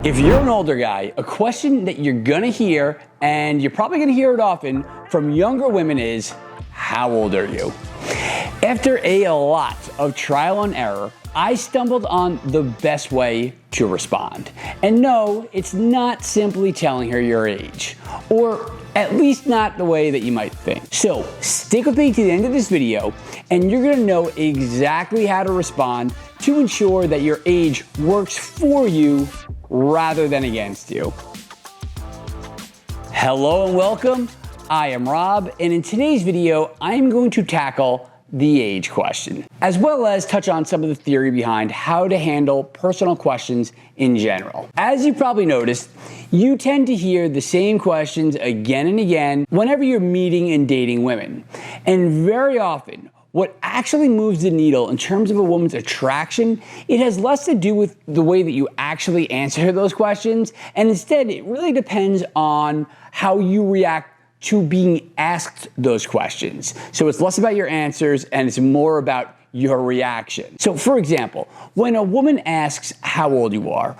If you're an older guy, a question that you're gonna hear, and you're probably gonna hear it often from younger women is, how old are you? After a lot of trial and error, I stumbled on the best way to respond. And no, it's not simply telling her your age, or at least not the way that you might think. So stick with me to the end of this video, and you're gonna know exactly how to respond to ensure that your age works for you rather than against you. Hello and welcome. I am Rob, and in today's video, I'm going to tackle the age question, as well as touch on some of the theory behind how to handle personal questions in general. As you probably noticed, you tend to hear the same questions again and again whenever you're meeting and dating women. And very often, what actually moves the needle in terms of a woman's attraction, it has less to do with the way that you actually answer those questions, and instead it really depends on how you react to being asked those questions. So it's less about your answers and it's more about your reaction. So for example, when a woman asks how old you are,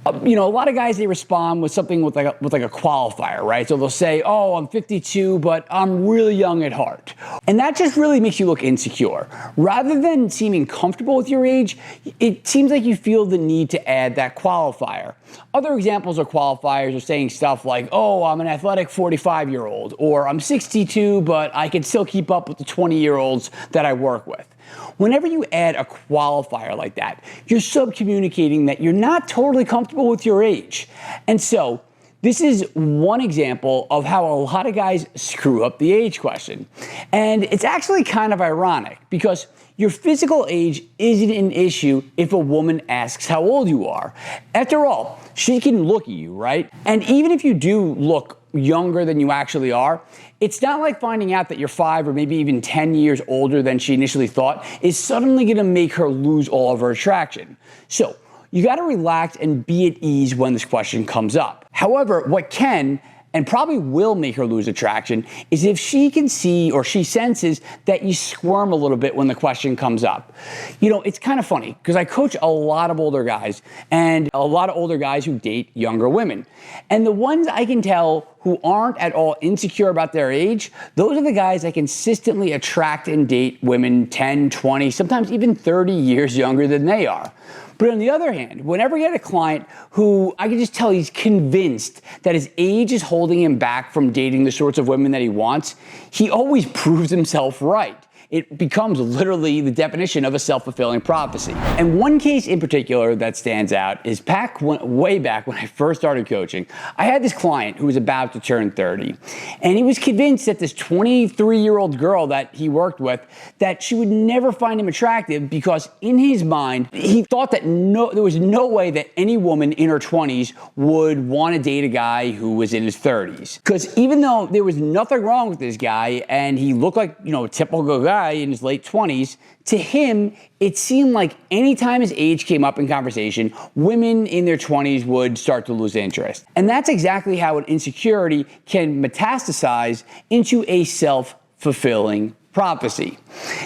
a lot of guys, they respond with something with like a qualifier, right? So they'll say, oh, I'm 52, but I'm really young at heart. And that just really makes you look insecure. Rather than seeming comfortable with your age, it seems like you feel the need to add that qualifier. Other examples of qualifiers are saying stuff like, oh, I'm an athletic 45-year-old, or I'm 62, but I can still keep up with the 20-year-olds that I work with. Whenever you add a qualifier like that, you're subcommunicating that you're not totally comfortable with your age. And so this is one example of how a lot of guys screw up the age question. And it's actually kind of ironic because your physical age isn't an issue if a woman asks how old you are. After all, she can look at you, right? And even if you do look younger than you actually are, it's not like finding out that you're 5 or maybe even 10 years older than she initially thought is suddenly gonna make her lose all of her attraction. So you gotta relax and be at ease when this question comes up. However, what can and probably will make her lose attraction is if she can see or she senses that you squirm a little bit when the question comes up. It's kind of funny because I coach a lot of older guys and a lot of older guys who date younger women. And the ones I can tell who aren't at all insecure about their age, those are the guys that consistently attract and date women 10, 20, sometimes even 30 years younger than they are. But on the other hand, whenever you get a client who I can just tell he's convinced that his age is holding him back from dating the sorts of women that he wants, he always proves himself right. It becomes literally the definition of a self-fulfilling prophecy. And one case in particular that stands out is way back when I first started coaching. I had this client who was about to turn 30, and he was convinced that this 23-year-old girl that he worked with, that she would never find him attractive because in his mind, he thought that there was no way that any woman in her 20s would want to date a guy who was in his 30s. Because even though there was nothing wrong with this guy and he looked like, a typical guy in his late 20s, to him, it seemed like anytime his age came up in conversation, women in their 20s would start to lose interest. And that's exactly how an insecurity can metastasize into a self-fulfilling prophecy.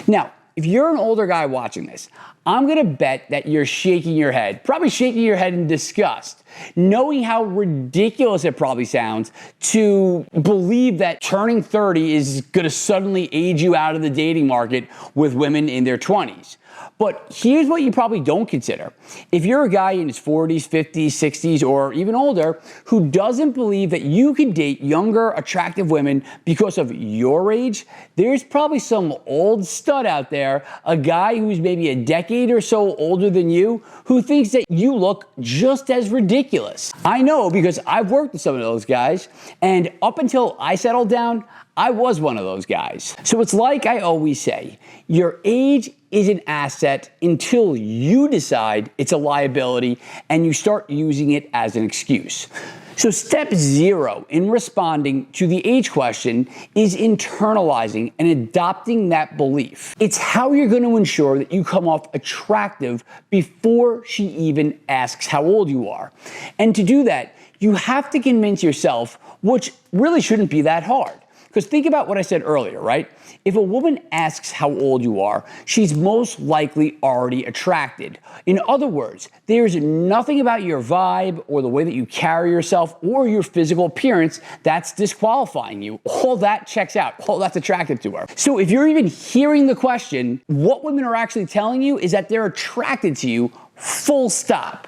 Now, if you're an older guy watching this, I'm gonna bet that you're shaking your head, probably shaking your head in disgust, knowing how ridiculous it probably sounds to believe that turning 30 is gonna suddenly age you out of the dating market with women in their 20s. But here's what you probably don't consider. If you're a guy in his 40s, 50s, 60s, or even older who doesn't believe that you can date younger, attractive women because of your age, there's probably some old stud out there, a guy who's maybe a decade or so older than you, who thinks that you look just as ridiculous. I know because I've worked with some of those guys, and up until I settled down, I was one of those guys. So it's like I always say, your age is an asset until you decide it's a liability and you start using it as an excuse. So step 0 in responding to the age question is internalizing and adopting that belief. It's how you're going to ensure that you come off attractive before she even asks how old you are. And to do that, you have to convince yourself, which really shouldn't be that hard, Because think about what I said earlier, right? If a woman asks how old you are, she's most likely already attracted. In other words, there's nothing about your vibe or the way that you carry yourself or your physical appearance that's disqualifying you. All that checks out. All that's attractive to her. So if you're even hearing the question, what women are actually telling you is that they're attracted to you, full stop.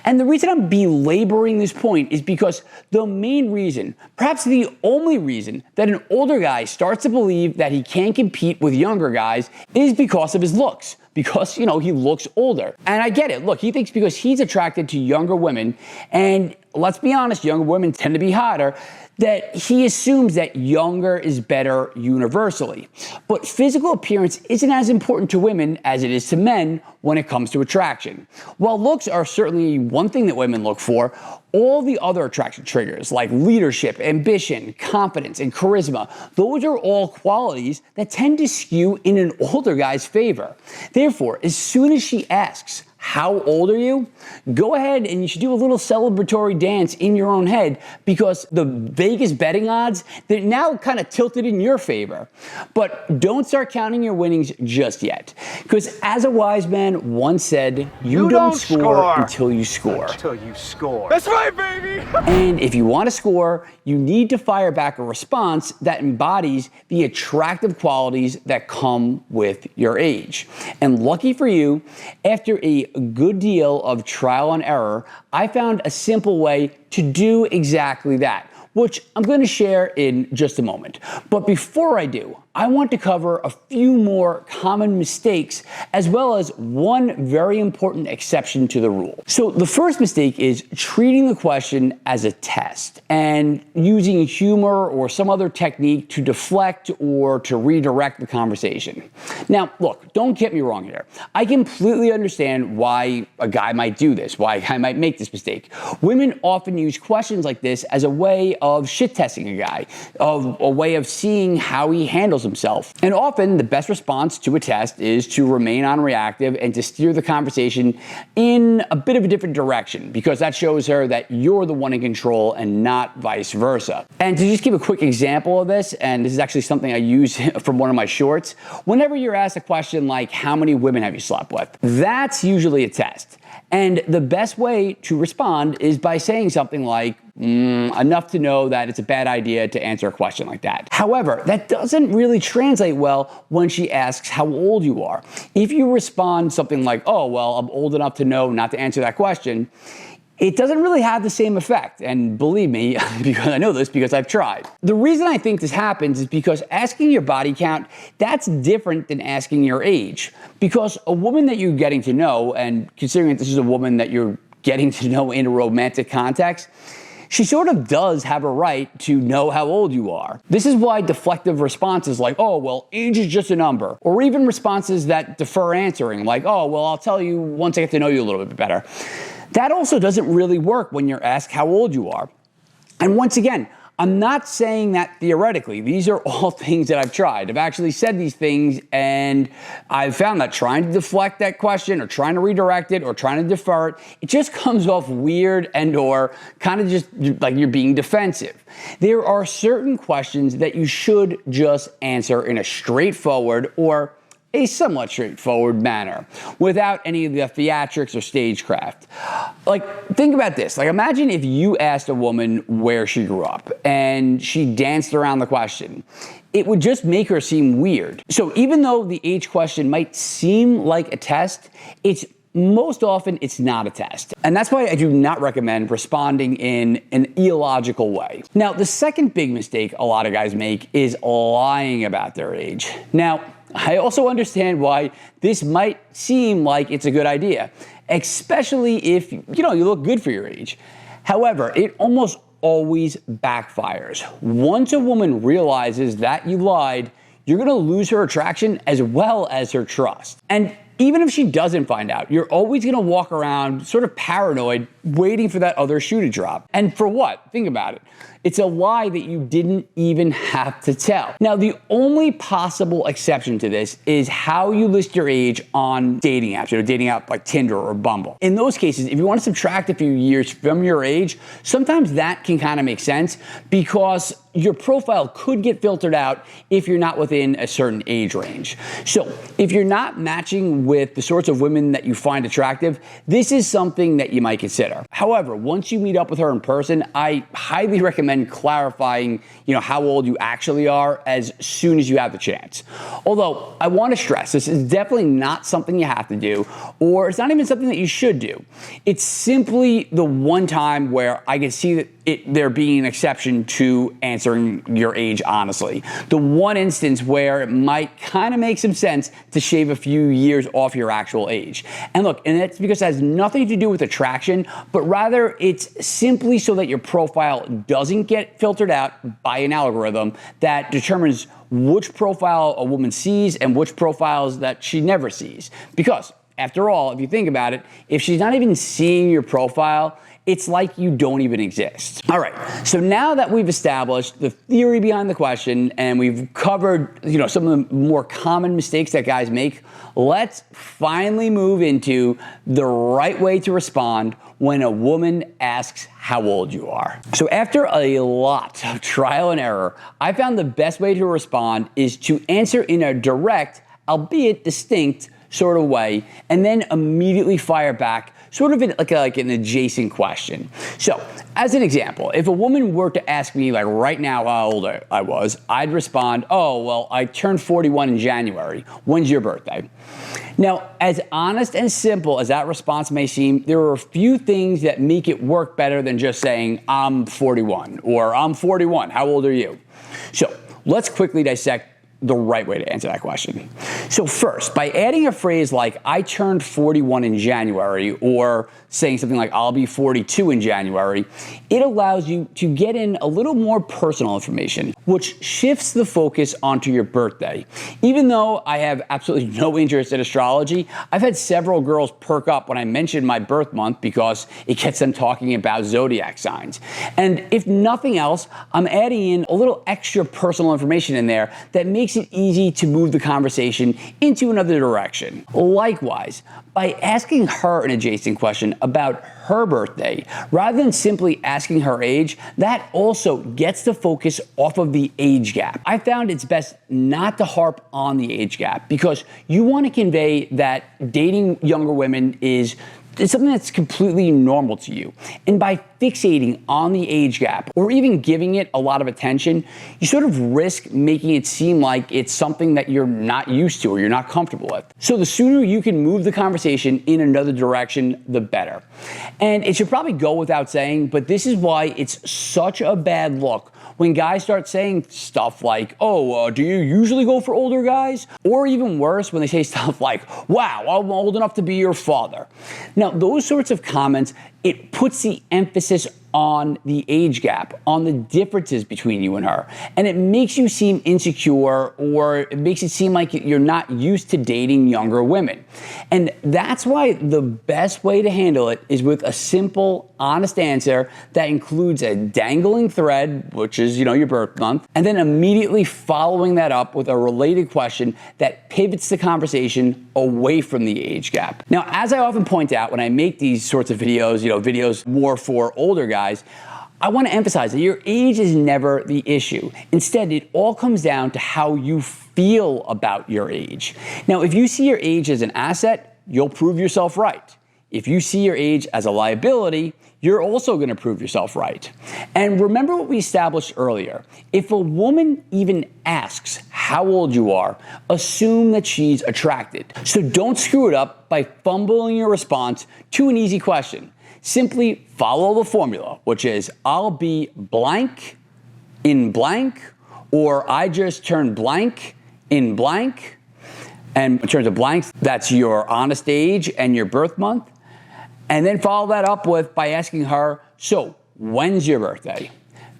And the reason I'm belaboring this point is because the main reason, perhaps the only reason, that an older guy starts to believe that he can't compete with younger guys is because of his looks. Because, he looks older. And I get it. Look, he thinks because he's attracted to younger women, and let's be honest, younger women tend to be hotter, that he assumes that younger is better universally. But physical appearance isn't as important to women as it is to men when it comes to attraction. While looks are certainly one thing that women look for, all the other attraction triggers like leadership, ambition, confidence, and charisma, those are all qualities that tend to skew in an older guy's favor. Therefore, as soon as she asks, how old are you? Go ahead and you should do a little celebratory dance in your own head, because the Vegas betting odds, they're now kind of tilted in your favor. But don't start counting your winnings just yet. Because as a wise man once said, you don't score until you score. Until you score. That's right, baby! And if you want to score, you need to fire back a response that embodies the attractive qualities that come with your age. And lucky for you, after a good deal of trial and error, I found a simple way to do exactly that, which I'm going to share in just a moment. But before I do, I want to cover a few more common mistakes, as well as one very important exception to the rule. So the first mistake is treating the question as a test and using humor or some other technique to deflect or to redirect the conversation. Now, look, don't get me wrong here. I completely understand why a guy might do this, why a guy might make this mistake. Women often use questions like this as a way of shit testing a guy, of a way of seeing how he handles himself. And often the best response to a test is to remain unreactive and to steer the conversation in a bit of a different direction, because that shows her that you're the one in control and not vice versa. And to just give a quick example of this, and this is actually something I use from one of my shorts, whenever you're asked a question like, how many women have you slept with? That's usually a test. And the best way to respond is by saying something like, enough to know that it's a bad idea to answer a question like that. However, that doesn't really translate well when she asks how old you are. If you respond something like, oh, well, I'm old enough to know not to answer that question, it doesn't really have the same effect. And believe me, because I know this because I've tried. The reason I think this happens is because asking your body count, that's different than asking your age. Because a woman that you're getting to know, and considering that this is a woman that you're getting to know in a romantic context, she sort of does have a right to know how old you are. This is why deflective responses like, oh, well, age is just a number, or even responses that defer answering, like, oh, well, I'll tell you once I get to know you a little bit better. That also doesn't really work when you're asked how old you are. And once again, I'm not saying that theoretically. These are all things that I've tried. I've actually said these things, and I've found that trying to deflect that question or trying to redirect it or trying to defer it, it just comes off weird and or kind of just like you're being defensive. There are certain questions that you should just answer in a straightforward or a somewhat straightforward manner without any of the theatrics or stagecraft. Like, think about this. Like, imagine if you asked a woman where she grew up and she danced around the question. It would just make her seem weird. So even though the age question might seem like a test, most often it's not a test. And that's why I do not recommend responding in an illogical way. Now, the second big mistake a lot of guys make is lying about their age. Now, I also understand why this might seem like it's a good idea, especially if you look good for your age. However, it almost always backfires. Once a woman realizes that you lied, you're gonna lose her attraction as well as her trust. And even if she doesn't find out, you're always gonna walk around sort of paranoid waiting for that other shoe to drop. And for what? Think about it. It's a lie that you didn't even have to tell. Now, the only possible exception to this is how you list your age on dating apps, dating app like Tinder or Bumble. In those cases, if you want to subtract a few years from your age, sometimes that can kind of make sense because your profile could get filtered out if you're not within a certain age range. So if you're not matching with the sorts of women that you find attractive, this is something that you might consider. However, once you meet up with her in person, I highly recommend clarifying, how old you actually are as soon as you have the chance. Although I want to stress, this is definitely not something you have to do, or it's not even something that you should do. It's simply the one time where I can see that there being an exception to answering your age honestly. The one instance where it might kind of make some sense to shave a few years off your actual age. And look, and that's because it has nothing to do with attraction, but rather it's simply so that your profile doesn't get filtered out by an algorithm that determines which profile a woman sees and which profiles that she never sees. Because after all, if you think about it, if she's not even seeing your profile, it's like you don't even exist. All right, so now that we've established the theory behind the question and we've covered, some of the more common mistakes that guys make, let's finally move into the right way to respond when a woman asks how old you are. So after a lot of trial and error, I found the best way to respond is to answer in a direct, albeit distinct, sort of way, and then immediately fire back sort of like an adjacent question. So, as an example, if a woman were to ask me like right now how old I was, I'd respond, oh, well, I turned 41 in January. When's your birthday? Now, as honest and simple as that response may seem, there are a few things that make it work better than just saying, I'm 41 or I'm 41. How old are you? So, let's quickly dissect the right way to answer that question. So first, by adding a phrase like, I turned 41 in January, or saying something like, I'll be 42 in January, it allows you to get in a little more personal information, which shifts the focus onto your birthday. Even though I have absolutely no interest in astrology, I've had several girls perk up when I mention my birth month because it gets them talking about zodiac signs. And if nothing else, I'm adding in a little extra personal information in there that makes it easy to move the conversation into another direction. Likewise, by asking her an adjacent question about her birthday, rather than simply asking her age, that also gets the focus off of the age gap. I found it's best not to harp on the age gap because you want to convey that dating younger women is something that's completely normal to you. And by fixating on the age gap or even giving it a lot of attention, you sort of risk making it seem like it's something that you're not used to or you're not comfortable with. So the sooner you can move the conversation in another direction, the better. And it should probably go without saying, but this is why it's such a bad look when guys start saying stuff like, do you usually go for older guys? Or even worse, when they say stuff like, wow, I'm old enough to be your father. Now, those sorts of comments, it puts the emphasis on the age gap, on the differences between you and her. And it makes you seem insecure, or it makes it seem like you're not used to dating younger women. And that's why the best way to handle it is with a simple, honest answer that includes a dangling thread, which is, your birth month, and then immediately following that up with a related question that pivots the conversation away from the age gap. Now, as I often point out when I make these sorts of videos, videos more for older guys, I want to emphasize that your age is never the issue. Instead, it all comes down to how you feel about your age. Now, if you see your age as an asset, you'll prove yourself right. If you see your age as a liability, you're also going to prove yourself right. And remember what we established earlier. If a woman even asks how old you are, assume that she's attracted. So don't screw it up by fumbling your response to an easy question. Simply follow the formula, which is I'll be blank in blank, or I just turned blank in blank. And in terms of blanks, that's your honest age and your birth month. And then follow that up by asking her, so when's your birthday?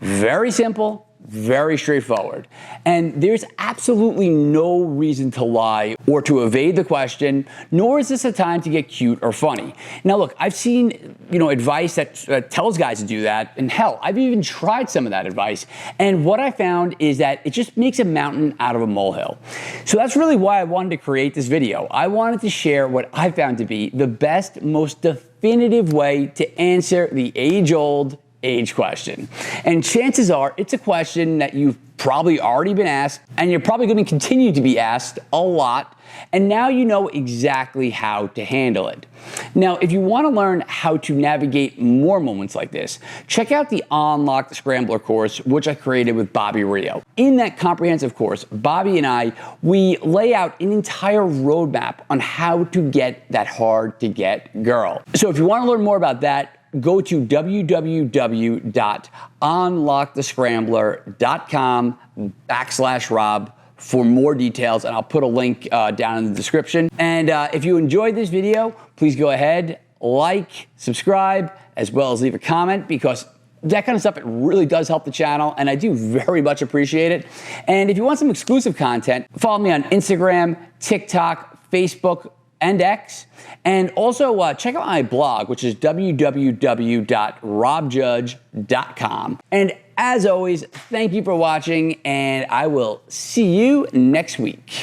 Very simple, very straightforward. And there's absolutely no reason to lie or to evade the question, nor is this a time to get cute or funny. Now look, I've seen, advice that tells guys to do that, and hell, I've even tried some of that advice, and what I found is that it just makes a mountain out of a molehill. So that's really why I wanted to create this video. I wanted to share what I found to be the best, most definitive way to answer the age-old age question. And chances are it's a question that you've probably already been asked, and you're probably going to continue to be asked a lot, and now you know exactly how to handle it. Now, if you want to learn how to navigate more moments like this, check out the Unlock the Scrambler course, which I created with Bobby Rio. In that comprehensive course, Bobby and I, we lay out an entire roadmap on how to get that hard-to-get girl. So if you want to learn more about that, go to www.unlockthescrambler.com/Rob for more details, and I'll put a link down in the description. And if you enjoyed this video, please go ahead, like, subscribe, as well as leave a comment, because that kind of stuff, it really does help the channel, and I do very much appreciate it. And if you want some exclusive content, follow me on Instagram, TikTok, Facebook, and X. And also check out my blog, which is www.robjudge.com. And as always, thank you for watching, and I will see you next week.